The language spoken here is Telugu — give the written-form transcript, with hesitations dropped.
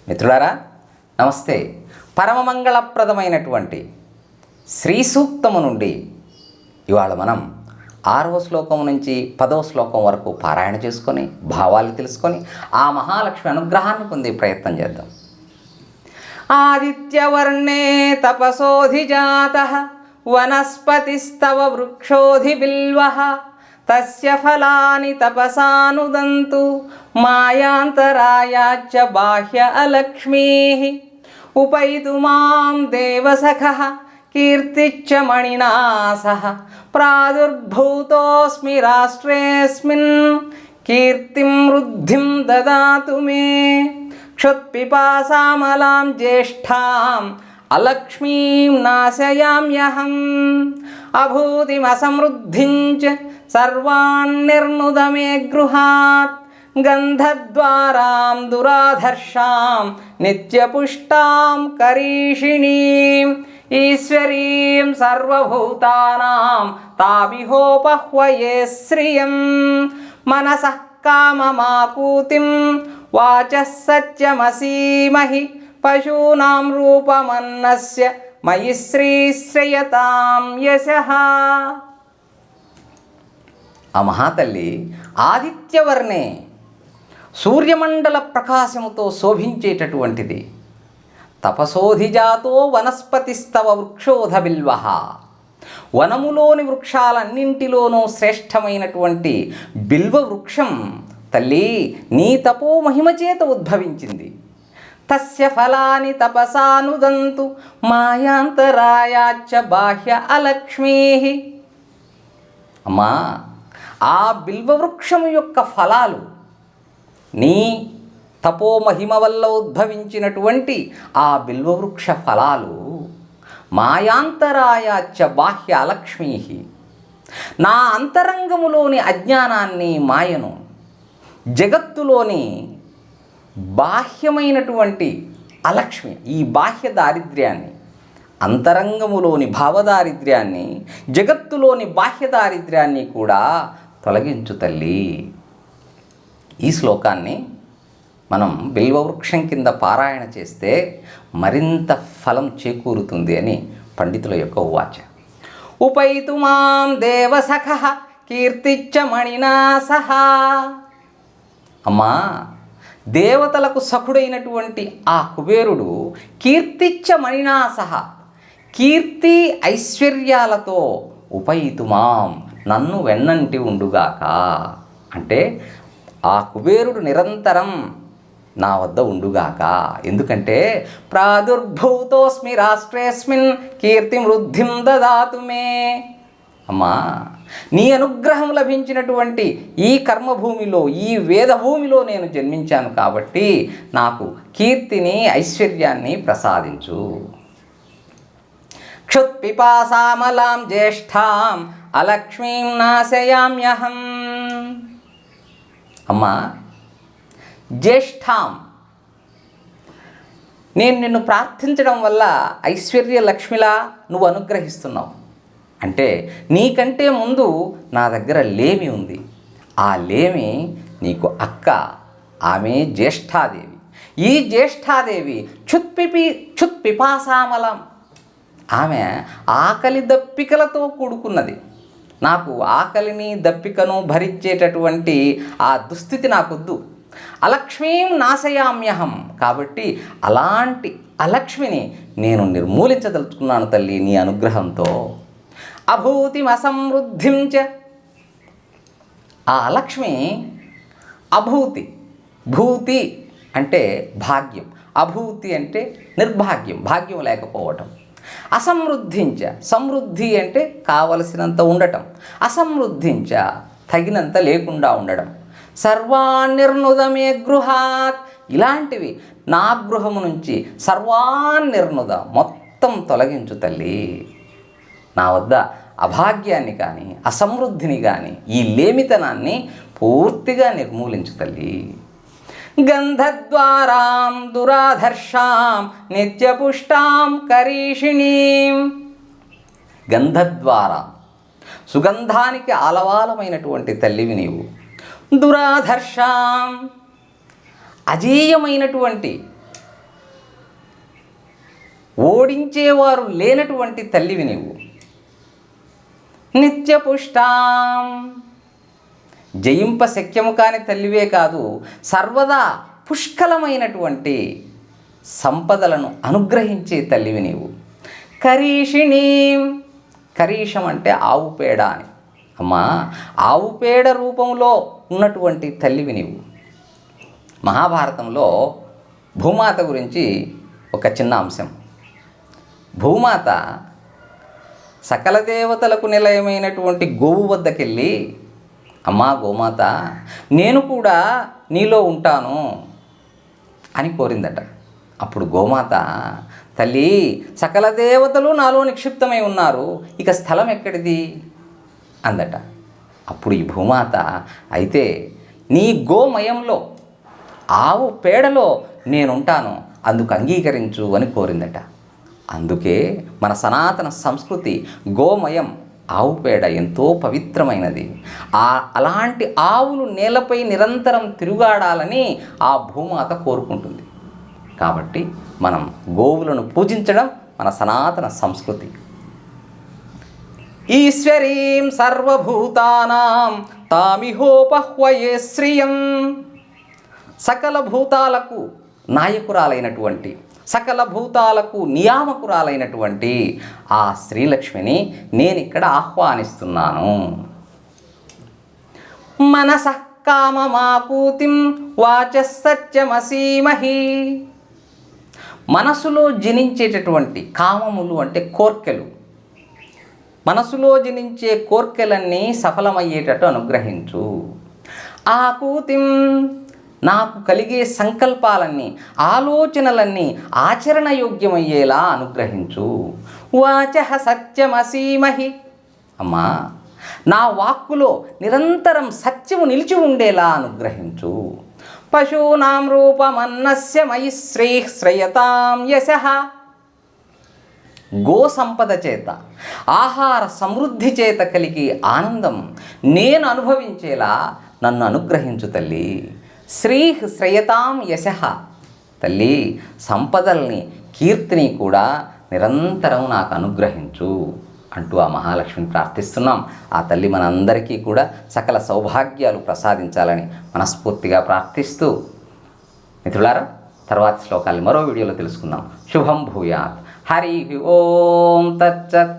మిత్రులారా నమస్తే. పరమమంగళప్రదమైనటువంటి శ్రీ సూక్తము నుండి ఇవాళ మనం 6వ శ్లోకం నుంచి 10వ శ్లోకం వరకు పారాయణ చేసుకొని భావాలు తెలుసుకొని ఆ మహాలక్ష్మి అనుగ్రహాన్ని పొందే ప్రయత్నం చేద్దాం. ఆదిత్యవర్ణే తపసోధిజాతః వనస్పతిస్తవ వృక్షోధిబిల్వః తస్య ఫలాని తపసానుదంతు మాయాంతరాయాచ్చ బాహ్య అలక్ష్మీః ఉపైతు మాం దేవసఖః కీర్తిచ్చ మణినా సహ ప్రాదుర్భూతోస్మి రాష్ట్రేస్మిన్ కీర్తిం వృద్ధిం దదాతు మే క్షుత్పిపాసామలాం జ్యేష్ఠాం అలక్ష్మీం నాశయామ్యహం అభూతిమసమృద్ధించ సర్వాన్నిర్నుద మే గృహాత్ గంధద్వారాం దురాధర్షాం నిత్యపుష్టాం కరీషిణీం ఈశ్వరీం సర్వభూతానాం తాభిహోపహ్వయే శ్రియం మనసః కామమాకూతిం వాచః సత్యమసీమహి పశూనాం రూపమన్నస్య మయి శ్రీశ్రయతాం యశః. ఆ మహాతల్లి ఆదిత్యవర్ణే సూర్యమండల ప్రకాశముతో శోభించేటటువంటిది. తపసోధిజాతో వనస్పతిస్తవ వృక్షోధబిల్వః వనములోని వృక్షాలన్నింటిలోనూ శ్రేష్టమైనటువంటి బిల్వ వృక్షం తల్లి నీ తపో మహిమ చేత ఉద్భవించింది. తస్య ఫలాని తపసానుదంతు మాయాంతరాయాచ్చ బాహ్య అలక్ష్మీః. అమ్మా, ఆ బిల్వవృక్షము యొక్క ఫలాలు నీ తపోమహిమ వల్ల ఉద్భవించినటువంటి ఆ బిల్వవృక్ష ఫలాలు మాయాంతరాయాచ్చ బాహ్య అలక్ష్మీః నా అంతరంగములోని అజ్ఞానాన్ని మాయను, జగత్తులోని బాహ్యమైనటువంటి అలక్ష్మి ఈ బాహ్య దారిద్ర్యాన్ని, అంతరంగములోని భావదారిద్ర్యాన్ని, జగత్తులోని బాహ్య దారిద్ర్యాన్ని కూడా తొలగించు తల్లి. ఈ శ్లోకాన్ని మనం బిల్వవృక్షం కింద పారాయణ చేస్తే మరింత ఫలం చేకూరుతుంది అని పండితుల యొక్క ఉవాచ. ఉపైతు మాం దేవసఖః కీర్తిచ్చ మణినా సహా. అమ్మా, దేవతలకు సఖుడైనటువంటి ఆ కుబేరుడు కీర్తిచ్చ మణినా సహా కీర్తి ఐశ్వర్యాలతో ఉపైతు మాం నన్ను వెన్నంటి ఉండుగాక. అంటే ఆ కుబేరుడు నిరంతరం నా వద్ద ఉండుగాక. ఎందుకంటే ప్రాదుర్భూతోస్మి రాష్ట్రేస్మిన్ కీర్తి వృద్ధిం దదాతు మే. అమ్మా, నీ అనుగ్రహం లభించినటువంటి ఈ కర్మభూమిలో, ఈ వేదభూమిలో నేను జన్మించాను కాబట్టి నాకు కీర్తిని, ఐశ్వర్యాన్ని ప్రసాదించు. క్షుత్పిపాసామలాం జ్యేష్ఠాం అలక్ష్మీం నాశయామ్యహం. అమ్మా, జ్యేష్ఠాం నేను నిన్ను ప్రార్థించడం వల్ల ఐశ్వర్య లక్ష్మిలా నువ్వు అనుగ్రహిస్తున్నావు. అంటే నీకంటే ముందు నా దగ్గర లేమి ఉంది. ఆ లేమి నీకు అక్క, ఆమె జ్యేష్ఠాదేవి. ఈ జ్యేష్ఠాదేవి క్షుత్పిపాసామలం, ఆమె ఆకలి దప్పికలతో కూడుకున్నది. నాకు ఆకలిని దప్పికను భరించేటటువంటి ఆ దుస్థితి నాకొద్దు. అలక్ష్మీం నాశయామ్యహం. కాబట్టి అలాంటి అలక్ష్మిని నేను నిర్మూలించదలుచుకున్నాను తల్లి నీ అనుగ్రహంతో. అభూతిమసమృద్ధిం చ. ఆ అలక్ష్మి అభూతి, భూతి అంటే భాగ్యం, అభూతి అంటే నిర్భాగ్యం, భాగ్యం లేకపోవటం. అసమృద్ధించ, సమృద్ధి అంటే కావలసినంత ఉండటం, అసమృద్ధించ తగినంత లేకుండా ఉండడం. సర్వాన్నిర్నుద మే గృహాత్. ఇలాంటివి నా గృహము నుంచి సర్వాన్నిర్నుద మొత్తం తొలగించు తల్లి. నా వద్ద అభాగ్యాన్ని కానీ, అసమృద్ధిని కానీ, ఈ లేమితనాన్ని పూర్తిగా నిర్మూలించు తల్లి. గంధద్వారాం దురాధర్షాం నిత్యపుష్టాం కరీషిణీం. గంధద్వారా, సుగంధానికి ఆలవాలమైనటువంటి తల్లివి నీవు. దురాధర్షాం, అజేయమైనటువంటి ఓడించేవారు లేనటువంటి తల్లివి నీవు. నిత్యపుష్టాం, జయింప శక్యము కాని తల్లివే కాదు, సర్వదా పుష్కలమైనటువంటి సంపదలను అనుగ్రహించే తల్లివి నీవు. కరీషిణీ, కరీషం అంటే ఆవు పేడ అని. అమ్మా, ఆవు పేడ రూపంలో ఉన్నటువంటి తల్లివి నీవు. మహాభారతంలో భూమాత గురించి ఒక చిన్న అంశం. భూమాత సకల దేవతలకు నిలయమైనటువంటి గోవు వద్దకెళ్ళి, అమ్మా గోమాత, నేను కూడా నీలో ఉంటాను అని కోరిందట. అప్పుడు గోమాత, తల్లి, సకల దేవతలు నాలో నిక్షిప్తమై ఉన్నారు, ఇక స్థలం ఎక్కడిది అందట. అప్పుడు ఈ భూమాత, అయితే నీ గోమయంలో, ఆవు పేడలో నేనుంటాను, అందుకు అంగీకరించు అని కోరిందట. అందుకే మన సనాతన సంస్కృతి గోమయం, ఆవు పేడ ఎంతో పవిత్రమైనది. అలాంటి ఆవులు నేలపై నిరంతరం తిరుగాడాలని ఆ భూమాత కోరుకుంటుంది. కాబట్టి మనం గోవులను పూజించడం మన సనాతన సంస్కృతి. ఈశ్వరీం సర్వభూతానాం తామిహోపహ్వయే శ్రియం, సకల భూతాలకు నాయకురాలైనటువంటి, సకల భూతాలకు నియామకురాలైనటువంటి ఆ శ్రీలక్ష్మిని నేనిక్కడ ఆహ్వానిస్తున్నాను. మనసః కామమాకూతిం వాచః సత్యమసీమహి, మనసులో జనించేటటువంటి కామములు అంటే కోర్కెలు, మనసులో జనించే కోర్కెలన్నీ సఫలమయ్యేటట్టు అనుగ్రహించు. ఆకూతిం, నాకు కలిగే సంకల్పాలన్నీ, ఆలోచనలన్నీ ఆచరణయోగ్యమయ్యేలా అనుగ్రహించు. వాచః సత్యమసీమహి, అమ్మా నా వాక్కులో నిరంతరం సత్యము నిలిచి ఉండేలా అనుగ్రహించు. పశూనాం రూపమన్నస్య మయి శ్రీః శ్రయతాం యశః, గో సంపద చేత, ఆహార సమృద్ధి చేత కలిగే ఆనందం నేను అనుభవించేలా నన్ను అనుగ్రహించు తల్లి. శ్రీః శ్రయతాం యశః, తల్లి సంపదల్ని, కీర్తిని కూడా నిరంతరం నాకు అనుగ్రహించు అంటూ ఆ మహాలక్ష్మిని ప్రార్థిస్తున్నాం. ఆ తల్లి మనందరికీ కూడా సకల సౌభాగ్యాలు ప్రసాదించాలని మనస్ఫూర్తిగా ప్రార్థిస్తూ, మిత్రులారా, తర్వాతి శ్లోకాల్ని మరో వీడియోలో తెలుసుకుందాం. శుభం భూయాత్. హరి ఓం తచ్చత్.